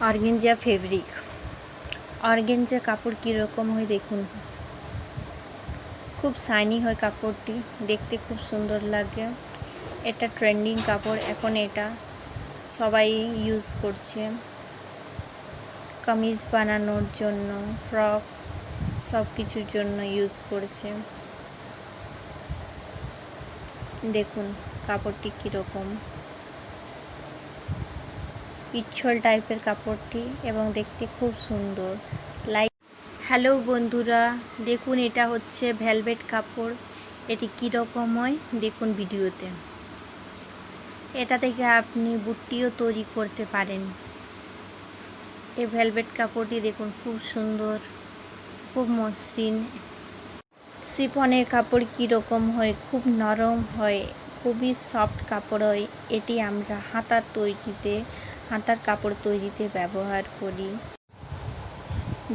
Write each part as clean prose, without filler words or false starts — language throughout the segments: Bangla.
Organza fabric. অর্গেঞ্জা কাপড় কীরকম হয় দেখুন, খুব শাইনি হয় কাপড়টি, দেখতে খুব সুন্দর লাগে। এটা ট্রেন্ডিং কাপড়, এখন এটা সবাই ইউজ করছে কামিজ বানানোর জন্য, ফ্রক, সব কিছুর জন্য ইউজ করছে। দেখুন কাপড়টি কীরকম, পিচ্ছল টাইপের কাপড়টি এবং দেখতে খুব সুন্দর। হ্যালো বন্ধুরা, দেখুন এটা হচ্ছে ভেলভেট কাপড়। এটি কীরকম হয় দেখুন ভিডিওতে। এটা থেকে আপনি বুটিও তৈরি করতে পারেন। এই ভেলভেট কাপড়টি দেখুন খুব সুন্দর, খুব মসৃণ। শিফনের কাপড় কীরকম হয়, খুব নরম হয়, খুবই সফট কাপড় হয়। এটি আমরা হাতার কাপড় তৈরিতে ব্যবহার করি।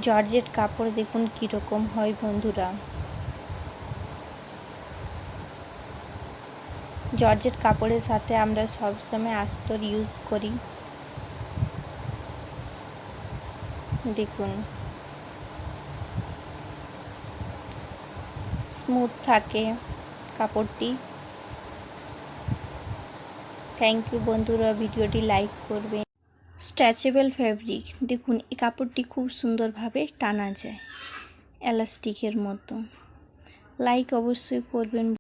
জর্জেট কাপড় দেখুন কীরকম হয় বন্ধুরা। জর্জেট কাপড়ের সাথে আমরা সবসময় আস্তর ইউজ করি। দেখুন স্মুথ থাকে কাপড়টি। থ্যাংক ইউ বন্ধুরা, ভিডিওটি লাইক করবেন। স্ট্রেচেবল ফ্যাব্রিক, দেখুন এই কাপড়টি খুব সুন্দরভাবে টানা যায় এলাস্টিকের মতো। লাইক অবশ্যই করবেন।